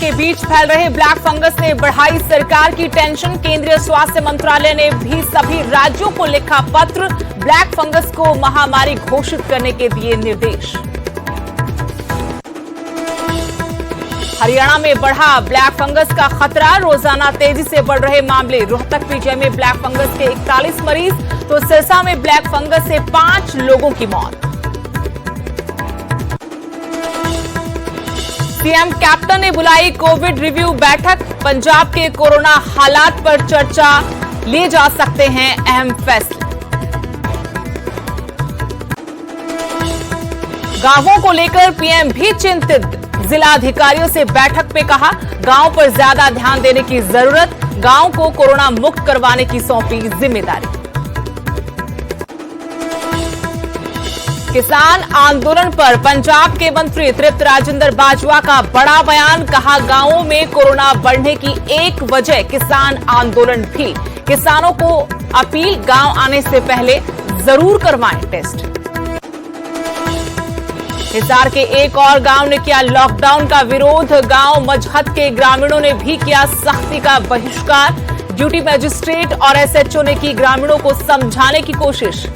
के बीच फैल रहे ब्लैक फंगस ने बढ़ाई सरकार की टेंशन। केंद्रीय स्वास्थ्य मंत्रालय ने भी सभी राज्यों को लिखा पत्र, ब्लैक फंगस को महामारी घोषित करने के दिए निर्देश। हरियाणा में बढ़ा ब्लैक फंगस का खतरा, रोजाना तेजी से बढ़ रहे मामले। रोहतक पीजीआई में ब्लैक फंगस के 41 मरीज, तो सिरसा में ब्लैक फंगस से 5 लोगों की मौत। सीएम कैप्टन ने बुलाई कोविड रिव्यू बैठक, पंजाब के कोरोना हालात पर चर्चा, लिए जा सकते हैं अहम फैसले। गांवों को लेकर पीएम भी चिंतित, जिला अधिकारियों से बैठक में कहा गांव पर ज्यादा ध्यान देने की जरूरत, गांव को कोरोना मुक्त करवाने की सौंपी जिम्मेदारी। किसान आंदोलन पर पंजाब के मंत्री तृप्त राजेंद्र बाजवा का बड़ा बयान, कहा गांवों में कोरोना बढ़ने की एक वजह किसान आंदोलन भी। किसानों को अपील, गांव आने से पहले जरूर करवाएं टेस्ट। हिसार के एक और गांव ने किया लॉकडाउन का विरोध, गांव मजहत के ग्रामीणों ने भी किया सख्ती का बहिष्कार। ड्यूटी मजिस्ट्रेट और एसएचओ ने की ग्रामीणों को समझाने की कोशिश।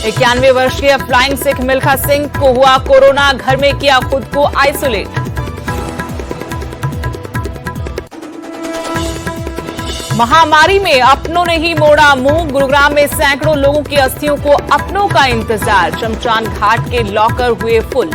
91 वर्षीय फ्लाइंग सिख मिल्खा सिंह को हुआ कोरोना, घर में किया खुद को आइसोलेट। महामारी में अपनों ने ही मोड़ा मुंह, गुरुग्राम में सैकड़ों लोगों की अस्थियों को अपनों का इंतजार, शमशान घाट के लॉकर हुए फुल।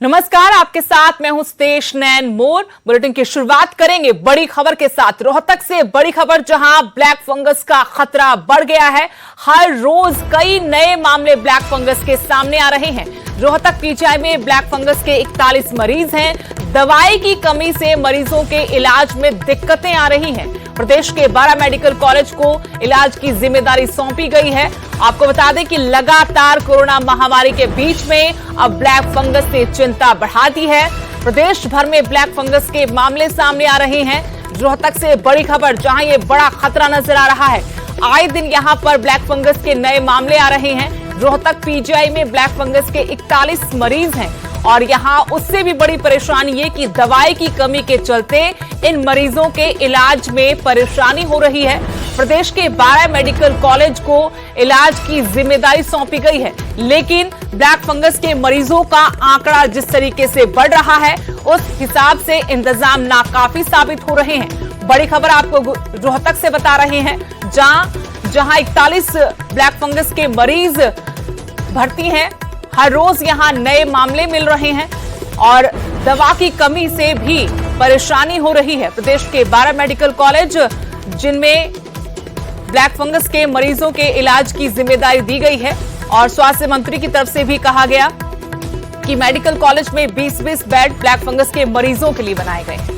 नमस्कार, आपके साथ मैं हूं सतेश नैन मोर। बुलेटिन की शुरुआत करेंगे बड़ी खबर के साथ। रोहतक से बड़ी खबर, जहां ब्लैक फंगस का खतरा बढ़ गया है। हर रोज कई नए मामले ब्लैक फंगस के सामने आ रहे हैं। रोहतक पीजीआई में ब्लैक फंगस के 41 मरीज हैं। दवाई की कमी से मरीजों के इलाज में दिक्कतें आ रही हैं। प्रदेश के 12 मेडिकल कॉलेज को इलाज की जिम्मेदारी सौंपी गई है। आपको बता दें कि लगातार कोरोना महामारी के बीच में अब ब्लैक फंगस ने चिंता बढ़ा दी है। प्रदेश भर में ब्लैक फंगस के मामले सामने आ रहे हैं। रोहतक से बड़ी खबर, जहां ये बड़ा खतरा नजर आ रहा है। आए दिन यहां पर ब्लैक फंगस के नए मामले आ रहे हैं। रोहतक पीजीआई में ब्लैक फंगस के 41 मरीज हैं और यहां उससे भी बड़ी परेशानी ये कि दवाई की कमी के चलते इन मरीजों के इलाज में परेशानी हो रही है। प्रदेश के 12 मेडिकल कॉलेज को इलाज की जिम्मेदारी सौंपी गई है, लेकिन ब्लैक फंगस के मरीजों का आंकड़ा जिस तरीके से बढ़ रहा है, उस हिसाब से इंतजाम नाकाफी साबित हो रहे हैं। बड़ी खबर आपको रोहतक से बता रहे हैं, जहां 41 ब्लैक फंगस के मरीज भर्ती हैं। हर रोज यहां नए मामले मिल रहे हैं और दवा की कमी से भी परेशानी हो रही है। प्रदेश के 12 मेडिकल कॉलेज जिनमें ब्लैक फंगस के मरीजों के इलाज की जिम्मेदारी दी गई है और स्वास्थ्य मंत्री की तरफ से भी कहा गया कि मेडिकल कॉलेज में 20-20 बेड ब्लैक फंगस के मरीजों के लिए बनाए गए हैं।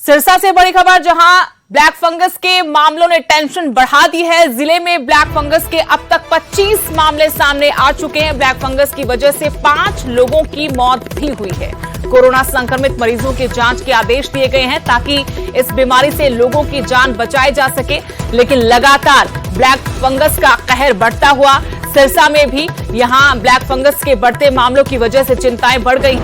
सिरसा से बड़ी खबर, जहां ब्लैक फंगस के मामलों ने टेंशन बढ़ा दी है। जिले में ब्लैक फंगस के अब तक 25 मामले सामने आ चुके हैं। ब्लैक फंगस की वजह से 5 लोगों की मौत भी हुई है। कोरोना संक्रमित मरीजों की जांच के आदेश दिए गए हैं ताकि इस बीमारी से लोगों की जान बचाई जा सके, लेकिन लगातार ब्लैक फंगस का कहर बढ़ता हुआ सिरसा में भी यहां ब्लैक फंगस के बढ़ते मामलों की वजह से चिंताएं बढ़ गई।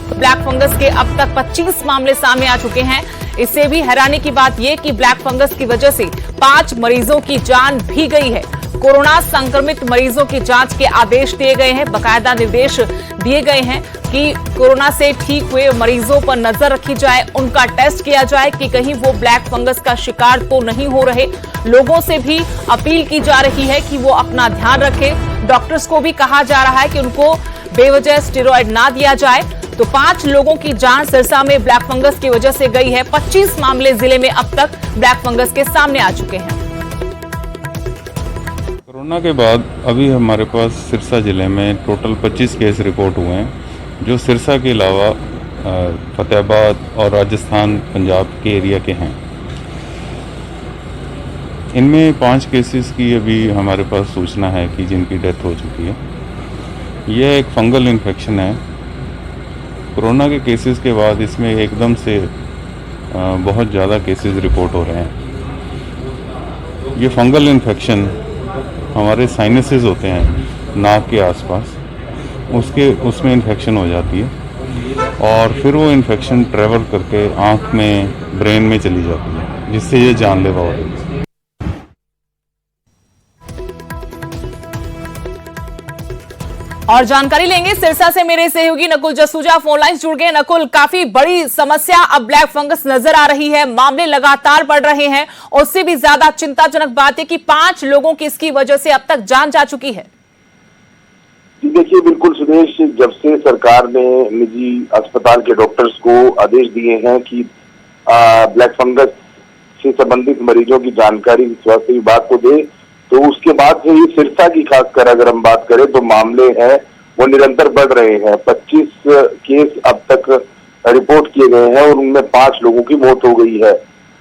ब्लैक फंगस के अब तक 25 मामले सामने आ चुके हैं। इससे भी हैरानी की बात यह कि ब्लैक फंगस की वजह से 5 मरीजों की जान भी गई है। कोरोना संक्रमित मरीजों की जांच के आदेश दिए गए हैं। बाकायदा निर्देश दिए गए हैं कि कोरोना से ठीक हुए मरीजों पर नजर रखी जाए, उनका टेस्ट किया जाए कि कहीं वो ब्लैक फंगस का शिकार तो नहीं हो रहे। लोगों से भी अपील की जा रही है कि वो अपना ध्यान रखें। डॉक्टर्स को भी कहा जा रहा है कि उनको बेवजह स्टेरॉइड ना दिया जाए। तो 5 लोगों की जान सिरसा में ब्लैक फंगस की वजह से गई है। 25 मामले जिले में अब तक ब्लैक फंगस के सामने आ चुके हैं। कोरोना के बाद अभी हमारे पास सिरसा जिले में टोटल 25 केस रिपोर्ट हुए हैं, जो सिरसा के अलावा फतेहाबाद और राजस्थान पंजाब के एरिया के हैं। इनमें 5 केसेस की अभी हमारे पास सूचना है कि जिनकी डेथ हो चुकी है। यह एक फंगल इन्फेक्शन है। कोरोना के केसेस के बाद इसमें एकदम से बहुत ज़्यादा केसेस रिपोर्ट हो रहे हैं। ये फंगल इन्फेक्शन हमारे साइनसेस होते हैं नाक के आसपास, उसमें इन्फेक्शन हो जाती है और फिर वो इन्फेक्शन ट्रेवल करके आँख में, ब्रेन में चली जाती है, जिससे ये जानलेवा हो रही है। और जानकारी लेंगे सिरसा से मेरे सहयोगी नकुल जसूजा फोन लाइन जुड़ गए। नकुल, काफी बड़ी समस्या अब ब्लैक फंगस नजर आ रही है, मामले लगातार बढ़ रहे हैं। उससे भी ज्यादा चिंताजनक बात है कि 5 लोगों की इसकी वजह से अब तक जान जा चुकी है। देखिए, बिल्कुल सुदेश, जब से सरकार ने निजी अस्पताल के डॉक्टर्स को आदेश दिए हैं कि ब्लैक फंगस से संबंधित मरीजों की जानकारी स्वास्थ्य विभाग को दे, तो उसके बाद से ही सिरसा की खासकर अगर हम बात करें तो मामले हैं वो निरंतर बढ़ रहे हैं। 25 केस अब तक रिपोर्ट किए गए हैं और उनमें 5 लोगों की मौत हो गई है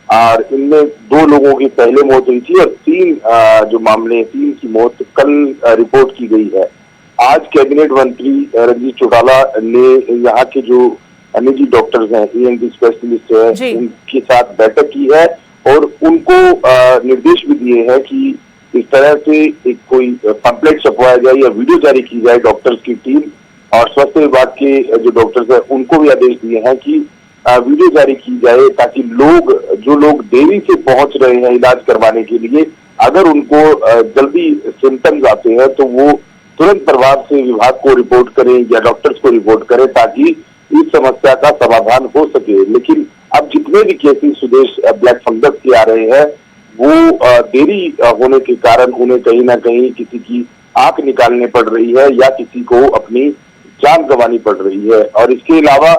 और इनमें 2 लोगों की पहले मौत हुई थी और 3 की मौत कल रिपोर्ट की गई है। आज कैबिनेट मंत्री रंजीत चौटाला ने यहाँ के जो निजी डॉक्टर्स हैं, ENT स्पेशलिस्ट हैं, उनके साथ बैठक की है और उनको निर्देश भी दिए हैं कि इस तरह से एक कोई पंपलेट छपवाया जाए या वीडियो जारी की जाए। डॉक्टर्स की टीम और स्वास्थ्य विभाग के जो डॉक्टर्स हैं उनको भी आदेश दिए हैं कि वीडियो जारी की जाए ताकि जो लोग देरी से पहुंच रहे हैं इलाज करवाने के लिए, अगर उनको जल्दी सिम्टम्स आते हैं तो वो तुरंत प्रभाव से विभाग को रिपोर्ट करें या डॉक्टर्स को रिपोर्ट करें ताकि इस समस्या का समाधान हो सके। लेकिन अब जितने भी केसेस सुदेश ब्लैक फंगस के आ रहे हैं वो देरी होने के कारण उन्हें कहीं ना कहीं किसी की आंख निकालने पड़ रही है या किसी को अपनी जान गंवानी पड़ रही है। और इसके अलावा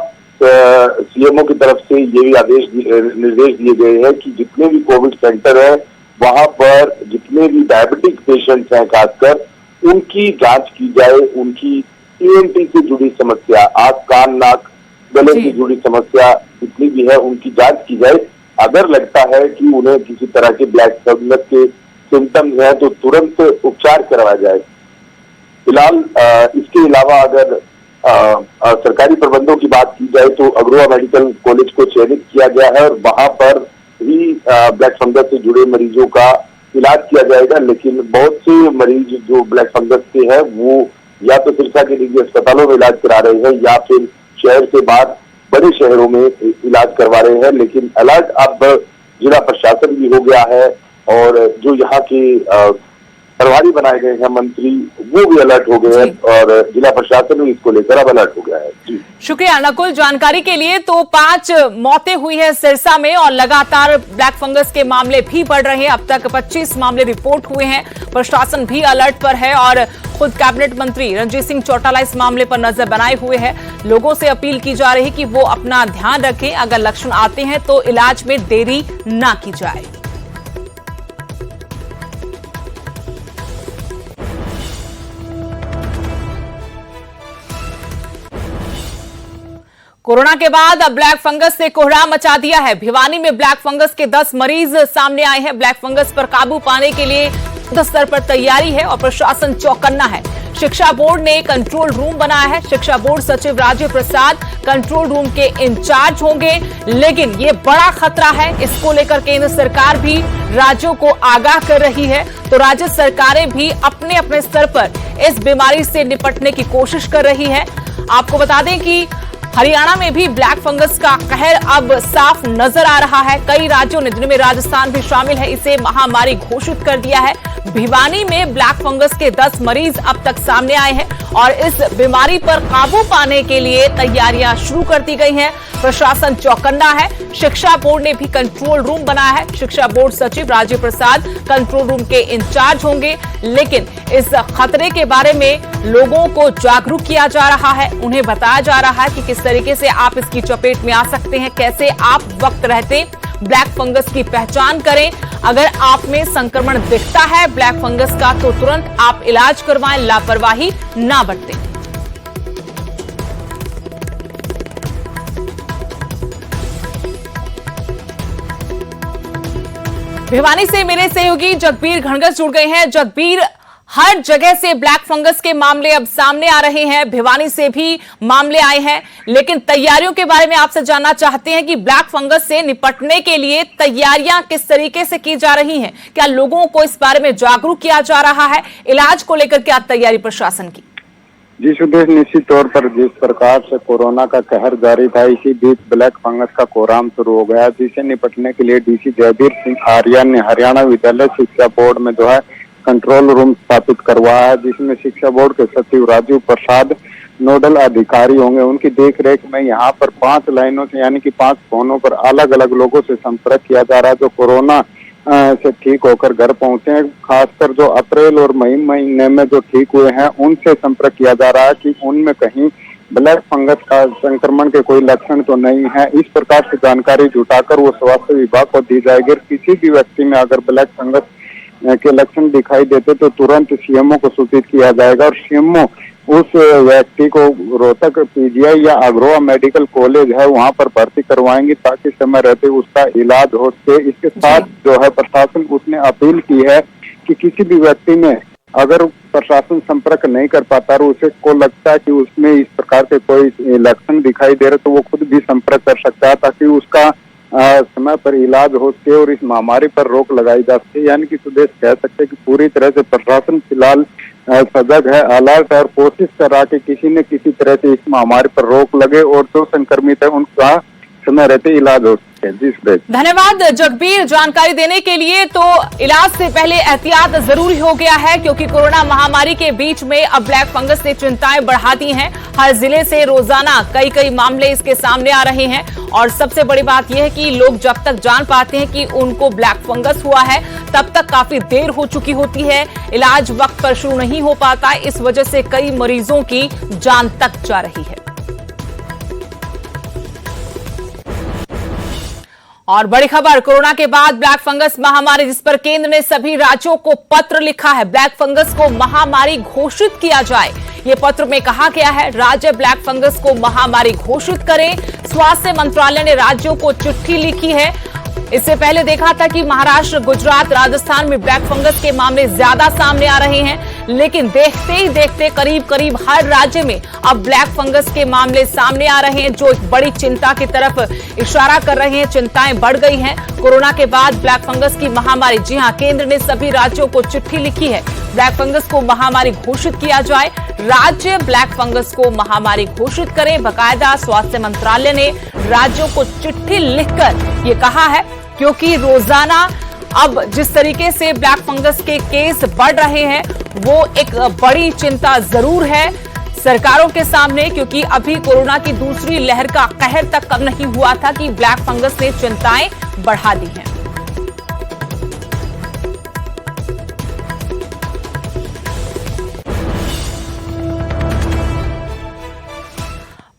CMO की तरफ से ये भी निर्देश दिए गए हैं कि जितने भी कोविड सेंटर है वहां पर जितने भी डायबिटिक पेशेंट्स हैं खासकर उनकी जांच की जाए, उनकी ENT से जुड़ी समस्या, आंख, कान, नाक, गले से जुड़ी समस्या जितनी भी है उनकी जांच की जाए। अगर लगता है कि उन्हें किसी तरह के ब्लैक फंगस के सिम्टम्स हैं तो तुरंत उपचार करवाया जाए। फिलहाल इसके अलावा अगर सरकारी प्रबंधों की बात की जाए तो अग्रवा मेडिकल कॉलेज को चयनित किया गया है और वहां पर ही ब्लैक फंगस से जुड़े मरीजों का इलाज किया जाएगा। लेकिन बहुत से मरीज जो ब्लैक फंगस के हैं वो या तो सिरसा के निजी अस्पतालों में इलाज करा रहे हैं या फिर शहर से बाहर बड़े शहरों में इलाज करवा रहे हैं। लेकिन अलर्ट अब जिला प्रशासन भी हो गया है और जो यहाँ के प्रभारी बनाए गए हैं मंत्री वो भी अलर्ट हो गए हैं और जिला प्रशासन भी इसको लेकर अब अलर्ट हो गया है। जी शुक्रिया नकुल जानकारी के लिए। तो 5 मौतें हुई है सिरसा में और लगातार ब्लैक फंगस के मामले भी बढ़ रहे हैं। अब तक 25 मामले रिपोर्ट हुए हैं। प्रशासन भी अलर्ट पर है और खुद कैबिनेट मंत्री रंजीत सिंह चौटाला इस मामले पर नजर बनाए हुए हैं। लोगों से अपील की जा रही है कि वो अपना ध्यान रखें, अगर लक्षण आते हैं तो इलाज में देरी ना की जाए। कोरोना के बाद अब ब्लैक फंगस से कोहराम मचा दिया है। भिवानी में ब्लैक फंगस के 10 मरीज सामने आए हैं। ब्लैक फंगस पर काबू पाने के लिए युद्ध स्तर पर तैयारी है और प्रशासन चौकन्ना है। शिक्षा बोर्ड ने कंट्रोल रूम बनाया है। शिक्षा बोर्ड सचिव राजीव प्रसाद कंट्रोल रूम के इंचार्ज होंगे, लेकिन ये बड़ा खतरा है। इसको लेकर केंद्र सरकार भी राज्यों को आगाह कर रही है, तो राज्य सरकारें भी अपने अपने स्तर पर इस बीमारी से निपटने की कोशिश कर रही है। आपको बता दें कि हरियाणा में भी ब्लैक फंगस का कहर अब साफ नजर आ रहा है। कई राज्यों ने, जिनमें राजस्थान भी शामिल है, इसे महामारी घोषित कर दिया है। भिवानी में ब्लैक फंगस के 10 मरीज अब तक सामने आए हैं और इस बीमारी पर काबू पाने के लिए तैयारियां शुरू कर दी गई हैं। प्रशासन चौकन्ना है। शिक्षा बोर्ड ने भी कंट्रोल रूम बनाया है। शिक्षा बोर्ड सचिव राजीव प्रसाद कंट्रोल रूम के इंचार्ज होंगे, लेकिन इस खतरे के बारे में लोगों को जागरूक किया जा रहा है। उन्हें बताया जा रहा है कि किस तरीके से आप इसकी चपेट में आ सकते हैं, कैसे आप वक्त रहते ब्लैक फंगस की पहचान करें। अगर आप में संक्रमण दिखता है ब्लैक फंगस का तो तुरंत आप इलाज करवाएं, लापरवाही ना बरतें। भिवानी से मेरे सहयोगी जगबीर घणगस जुड़ गए हैं। जगबीर, हर जगह से ब्लैक फंगस के मामले अब सामने आ रहे हैं, भिवानी से भी मामले आए हैं, लेकिन तैयारियों के बारे में आपसे जानना चाहते हैं कि ब्लैक फंगस से निपटने के लिए तैयारियां किस तरीके से की जा रही हैं? क्या लोगों को इस बारे में जागरूक किया जा रहा है? इलाज को लेकर क्या तैयारी प्रशासन की? जी सुदेश, निश्चित तौर पर जिस प्रकार से कोरोना का कहर जारी था, इसी बीच ब्लैक फंगस का कोराम शुरू हो गया, जिसे निपटने के लिए डीसी जयवीर सिंह आर्या ने हरियाणा विद्यालय शिक्षा बोर्ड में जो है कंट्रोल रूम स्थापित करवाया है, जिसमें शिक्षा बोर्ड के सचिव राजीव प्रसाद नोडल अधिकारी होंगे। उनकी देखरेख में यहाँ पर 5 लाइनों से यानी कि 5 फोनों पर अलग अलग लोगों से संपर्क किया जा रहा है जो कोरोना से ठीक होकर घर पहुंचे हैं। खासकर जो अप्रैल और मई महीने में जो ठीक हुए हैं उनसे संपर्क किया जा रहा है कि उनमें कहीं ब्लैक फंगस का संक्रमण के कोई लक्षण तो नहीं है। इस प्रकार से जानकारी जुटाकर वो स्वास्थ्य विभाग को दी जाएगी। किसी भी व्यक्ति में अगर ब्लैक फंगस के लक्षण दिखाई देते तो तुरंत सीएमओ को सूचित किया जाएगा और सीएमओ उस व्यक्ति को रोहतक पीजीआई या अग्रोहा मेडिकल कॉलेज है वहां पर भर्ती करवाएंगे ताकि समय रहते उसका इलाज हो सके। इसके साथ जो है प्रशासन उसने अपील की है कि किसी भी व्यक्ति ने अगर प्रशासन संपर्क नहीं कर पाता और उसे को लगता है कि उसमें इस प्रकार के कोई लक्षण दिखाई दे रहे तो वो खुद भी संपर्क कर सकता है ताकि उसका समय पर इलाज हो सके और इस महामारी पर रोक लगाई जा सके। यानी कि सुदेश कह सकते हैं कि पूरी तरह से प्रशासन फिलहाल सजग है, अलर्ट है और कोशिश कर रहा है कि किसी न किसी तरह से इस महामारी पर रोक लगे और जो संक्रमित है उनका समय रहते इलाज हो सके। जी धन्यवाद जगबीर जानकारी देने के लिए। तो इलाज से पहले एहतियात जरूरी हो गया है क्योंकि कोरोना महामारी के बीच में अब ब्लैक फंगस ने चिंताएं बढ़ा दी हैं। हर जिले से रोजाना कई मामले इसके सामने आ रहे हैं और सबसे बड़ी बात यह है कि लोग जब तक जान पाते हैं कि उनको ब्लैक फंगस हुआ है तब तक काफी देर हो चुकी होती है, इलाज वक्त पर शुरू नहीं हो पाता। इस वजह से कई मरीजों की जान तक जा रही है। और बड़ी खबर, कोरोना के बाद ब्लैक फंगस महामारी, जिस पर केंद्र ने सभी राज्यों को पत्र लिखा है। ब्लैक फंगस को महामारी घोषित किया जाए, ये पत्र में कहा गया है। राज्य ब्लैक फंगस को महामारी घोषित करें। स्वास्थ्य मंत्रालय ने राज्यों को चिट्ठी लिखी है। इससे पहले देखा था कि महाराष्ट्र, गुजरात, राजस्थान में ब्लैक फंगस के मामले ज्यादा सामने आ रहे हैं, लेकिन देखते ही देखते करीब हर राज्य में अब ब्लैक फंगस के मामले सामने आ रहे हैं, जो एक बड़ी चिंता की तरफ इशारा कर रहे हैं। चिंताएं बढ़ गई हैं कोरोना के बाद ब्लैक फंगस की महामारी। जी हां, केंद्र ने सभी राज्यों को चिट्ठी लिखी है, ब्लैक फंगस को महामारी घोषित किया जाए। राज्य ब्लैक फंगस को महामारी घोषित करें। बाकायदा स्वास्थ्य मंत्रालय ने राज्यों को चिट्ठी लिखकर ये कहा है क्योंकि रोजाना अब जिस तरीके से ब्लैक फंगस के केस बढ़ रहे हैं वो एक बड़ी चिंता जरूर है सरकारों के सामने, क्योंकि अभी कोरोना की दूसरी लहर का कहर तक कम नहीं हुआ था कि ब्लैक फंगस ने चिंताएं बढ़ा दी हैं।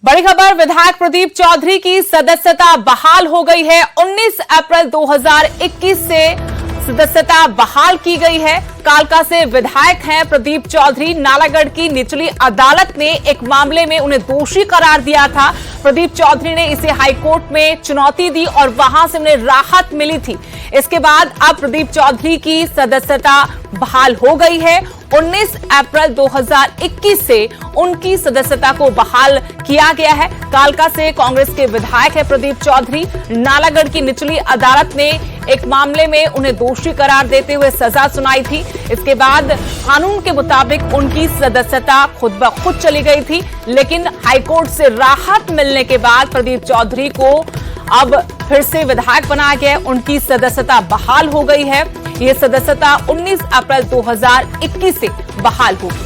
बड़ी खबर, विधायक प्रदीप चौधरी की सदस्यता बहाल हो गई है। 19 अप्रैल 2021 से सदस्यता बहाल की गई है। कालका से विधायक हैं प्रदीप चौधरी। नालागढ़ की निचली अदालत ने एक मामले में उन्हें दोषी करार दिया था। प्रदीप चौधरी ने इसे हाईकोर्ट में चुनौती दी और वहां से उन्हें राहत मिली थी। इसके बाद अब प्रदीप चौधरी की सदस्यता बहाल हो गई है। 19 अप्रैल 2021 से उनकी सदस्यता को बहाल किया गया है। कालका से कांग्रेस के विधायक है प्रदीप चौधरी। नालागढ़ की निचली अदालत ने एक मामले में उन्हें दोषी करार देते हुए सजा सुनाई थी। इसके बाद कानून के मुताबिक उनकी सदस्यता खुद ब खुद चली गई थी, लेकिन हाईकोर्ट से राहत मिलने के बाद प्रदीप चौधरी को अब फिर से विधायक बनाया गया। उनकी सदस्यता बहाल हो गई है। ये सदस्यता 19 अप्रैल 2021 से बहाल होगी।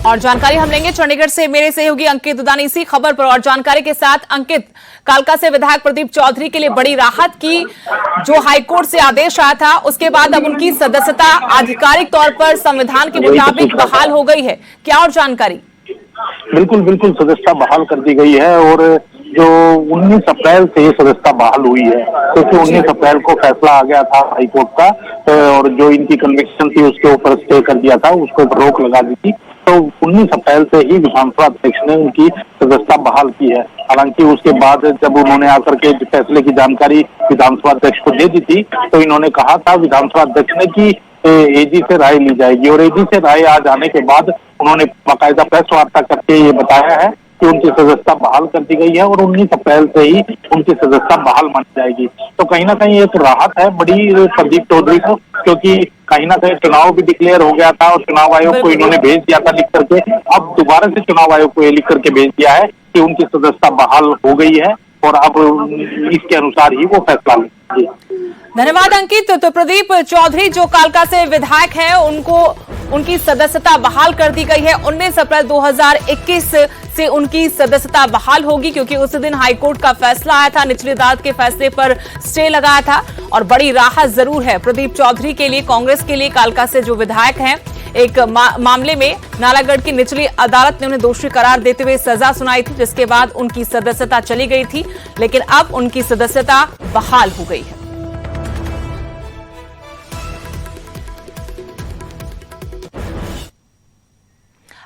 और जानकारी हम लेंगे चंडीगढ़ से मेरे सहयोगी अंकित दुदानी इसी खबर पर और जानकारी के साथ। अंकित, कालका से विधायक प्रदीप चौधरी के लिए बड़ी राहत की जो हाईकोर्ट से आदेश आया था, उसके बाद अब उनकी सदस्यता आधिकारिक तौर पर संविधान के मुताबिक बहाल हो गई है। क्या और जानकारी? बिल्कुल सदस्यता बहाल कर दी गई है और जो 19 अप्रैल से सदस्यता बहाल हुई है, क्योंकि 19 अप्रैल को फैसला आ गया था हाईकोर्ट का और जो इनकी कन्विक्शन थी उसके ऊपर स्टे कर दिया था, उसको रोक लगा दी थी। तो 19 अप्रैल से ही विधानसभा अध्यक्ष ने उनकी सदस्यता बहाल की है। हालांकि उसके बाद जब उन्होंने आकर के फैसले की जानकारी विधानसभा अध्यक्ष को दे दी थी, तो इन्होंने कहा था विधानसभा अध्यक्ष ने कि एजी से राय ली जाएगी, और एजी से राय आ जाने के बाद उन्होंने बाकायदा प्रेस वार्ता करके ये बताया है कि उनकी सदस्यता बहाल कर दी गई है और 19 अप्रैल से ही उनकी सदस्यता बहाल मानी जाएगी। तो कहीं ना कहीं एक राहत है बड़ी प्रदीप चौधरी को, क्योंकि कहीं ना कहीं चुनाव भी डिक्लेयर हो गया था और चुनाव आयोग को इन्होंने भेज दिया था लिख करके। अब दोबारा से चुनाव आयोग को ये लिख करके भेज दिया है कि उनकी सदस्यता बहाल हो गई है और अब इसके अनुसार ही वो फैसला लेंगे। धन्यवाद अंकित। तो प्रदीप चौधरी जो कालका से विधायक हैं, उनकी सदस्यता बहाल कर दी गई है। 19 अप्रैल 2021 से उनकी सदस्यता बहाल होगी, क्योंकि उस दिन हाईकोर्ट का फैसला आया था, निचली अदालत के फैसले पर स्टे लगाया था। और बड़ी राहत जरूर है प्रदीप चौधरी के लिए, कांग्रेस के लिए। कालका से जो विधायक हैं, एक मामले में नालागढ़ की निचली अदालत ने उन्हें दोषी करार देते हुए सजा सुनाई थी, जिसके बाद उनकी सदस्यता चली गई थी, लेकिन अब उनकी सदस्यता बहाल हो गई है।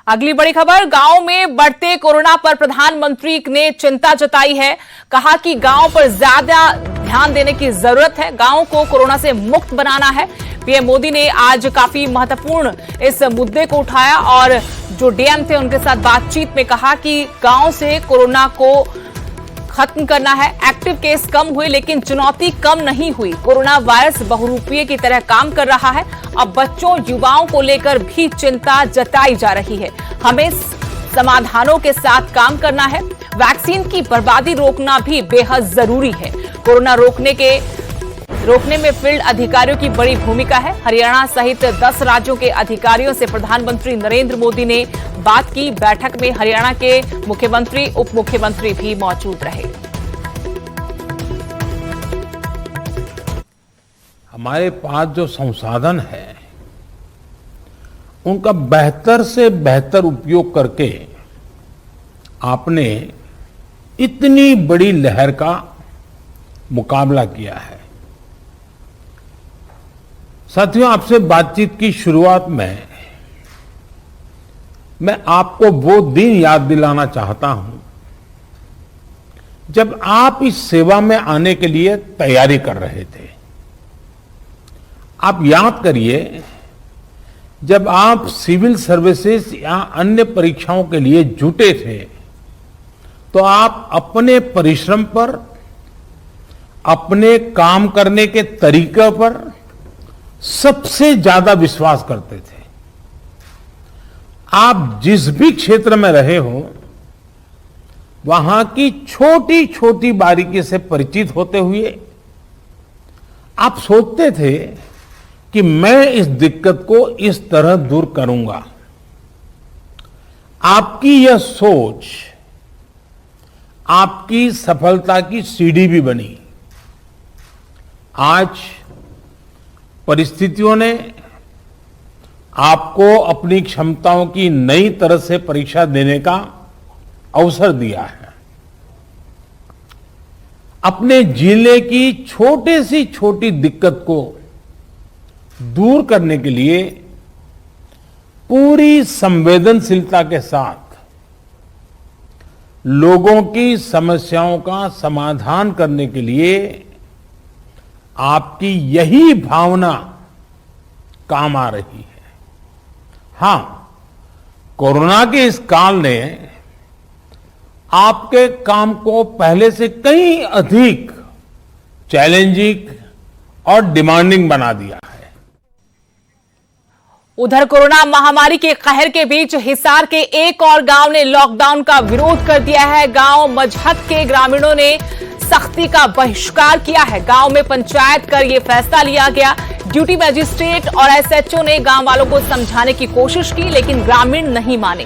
अगली बड़ी खबर, गांव में बढ़ते कोरोना पर प्रधानमंत्री ने चिंता जताई है। कहा कि गांव पर ज्यादा ध्यान देने की जरूरत है, गांव को कोरोना से मुक्त बनाना है। पीएम मोदी ने आज काफी महत्वपूर्ण इस मुद्दे को उठाया और जो डीएम थे उनके साथ बातचीत में कहा कि गांव से कोरोना को खत्म करना है। एक्टिव केस कम हुए लेकिन चुनौती कम नहीं हुई। कोरोना वायरस बहुरूपीय की तरह काम कर रहा है। अब बच्चों युवाओं को लेकर भी चिंता जताई जा रही है। हमें समाधानों के साथ काम करना है। वैक्सीन की बर्बादी रोकना भी बेहद जरूरी है। कोरोना रोकने में फील्ड अधिकारियों की बड़ी भूमिका है। हरियाणा सहित 10 राज्यों के अधिकारियों से प्रधानमंत्री नरेंद्र मोदी ने बात की। बैठक में हरियाणा के मुख्यमंत्री, उप मुख्यमंत्री भी मौजूद रहे। हमारे पास जो संसाधन है उनका बेहतर से बेहतर उपयोग करके आपने इतनी बड़ी लहर का मुकाबला किया है। साथियों, आपसे बातचीत की शुरुआत में मैं आपको वो दिन याद दिलाना चाहता हूं जब आप इस सेवा में आने के लिए तैयारी कर रहे थे। आप याद करिए, जब आप सिविल सर्विसेज या अन्य परीक्षाओं के लिए जुटे थे तो आप अपने परिश्रम पर, अपने काम करने के तरीके पर सबसे ज्यादा विश्वास करते थे। आप जिस भी क्षेत्र में रहे हो वहां की छोटी छोटी बारीकी से परिचित होते हुए आप सोचते थे कि मैं इस दिक्कत को इस तरह दूर करूंगा। आपकी यह सोच आपकी सफलता की सीढ़ी भी बनी। आज परिस्थितियों ने आपको अपनी क्षमताओं की नई तरह से परीक्षा देने का अवसर दिया है। अपने जिले की छोटी सी छोटी दिक्कत को दूर करने के लिए पूरी संवेदनशीलता के साथ लोगों की समस्याओं का समाधान करने के लिए आपकी यही भावना काम आ रही है। हां, कोरोना के इस काल ने आपके काम को पहले से कहीं अधिक चैलेंजिंग और डिमांडिंग बना दिया है। उधर कोरोना महामारी के कहर के बीच हिसार के एक और गांव ने लॉकडाउन का विरोध कर दिया है। गांव मजहत के ग्रामीणों ने सख्ती का बहिष्कार किया है। गांव में पंचायत कर यह फैसला लिया गया। ड्यूटी मजिस्ट्रेट और एसएचओ ने गांव वालों को समझाने की कोशिश की, लेकिन ग्रामीण नहीं माने।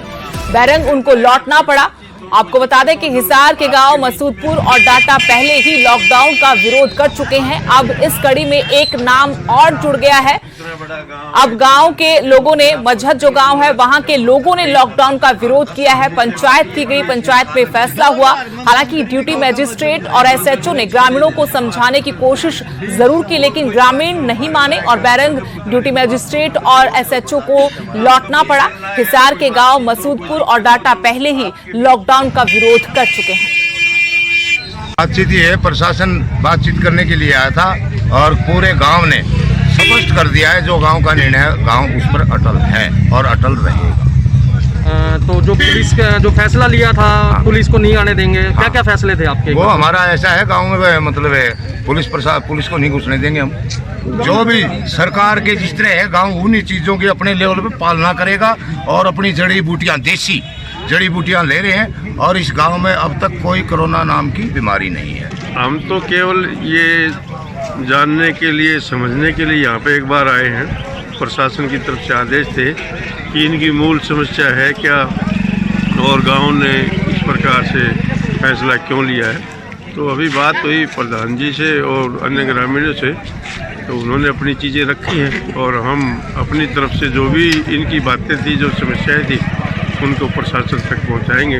बैरंग उनको लौटना पड़ा। आपको बता दें कि हिसार के गांव मसूदपुर और डाटा पहले ही लॉकडाउन का विरोध कर चुके हैं। अब इस कड़ी में एक नाम और जुड़ गया है। अब गांव के लोगों ने, मजहत जो गांव है वहां के लोगों ने लॉकडाउन का विरोध किया है। पंचायत की गई, पंचायत में फैसला हुआ। हालांकि ड्यूटी मजिस्ट्रेट और एसएचओ ने ग्रामीणों को समझाने की कोशिश जरूर की, लेकिन ग्रामीण नहीं माने और बैरंग ड्यूटी मजिस्ट्रेट और एसएचओ को लौटना पड़ा। हिसार के गांव मसूदपुर और डाटा पहले ही लॉकडाउन का विरोध कर चुके हैं। बातचीत ये है, प्रशासन बातचीत करने के लिए आया था और पूरे गांव ने स्पष्ट कर दिया है जो गांव का निर्णय है, गांव उस पर अटल है और अटल रहेगा। तो जो पुलिस का जो फैसला लिया था, पुलिस को नहीं आने देंगे, क्या क्या फैसले थे आपके? वो हमारा ऐसा है गांव में, मतलब है पुलिस को नहीं घुसने देंगे हम। जो भी सरकार के जिस तरह है गांव उन्हीं चीज़ों की अपने लेवल पे पालना करेगा और अपनी जड़ी बूटियाँ, देसी जड़ी बूटियाँ ले रहे हैं और इस गांव में अब तक कोई कोरोना नाम की बीमारी नहीं है। हम तो केवल ये जानने के लिए, समझने के लिए यहाँ पे एक बार आए हैं। प्रशासन की तरफ से आदेश थे कि इनकी मूल समस्या है क्या और गांव ने इस प्रकार से फैसला क्यों लिया है। तो अभी बात हुई प्रधान जी से और अन्य ग्रामीणों से, तो उन्होंने अपनी चीज़ें रखी हैं और हम अपनी तरफ से जो भी इनकी बातें थी, जो समस्याएं थी, उनको प्रशासन तक पहुंचाएंगे।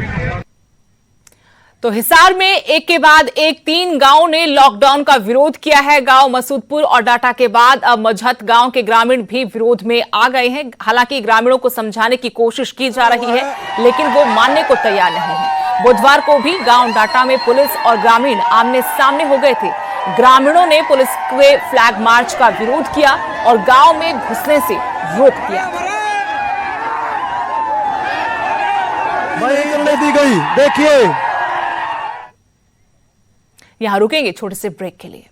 तो हिसार में एक के बाद एक 3 गांवों ने लॉकडाउन का विरोध किया है। गांव मसूदपुर और डाटा के बाद अब मजहत गांव के ग्रामीण भी विरोध में आ गए हैं। हालांकि ग्रामीणों को समझाने की कोशिश की जा रही है, लेकिन वो मानने को तैयार नहीं है। बुधवार को भी गांव डाटा में पुलिस और ग्रामीण आमने सामने हो गए थे। ग्रामीणों ने पुलिस के फ्लैग मार्च का विरोध किया और गांव में घुसने से रोक दिया। दी गई, देखिए। यहां रुकेंगे छोटे से ब्रेक के लिए।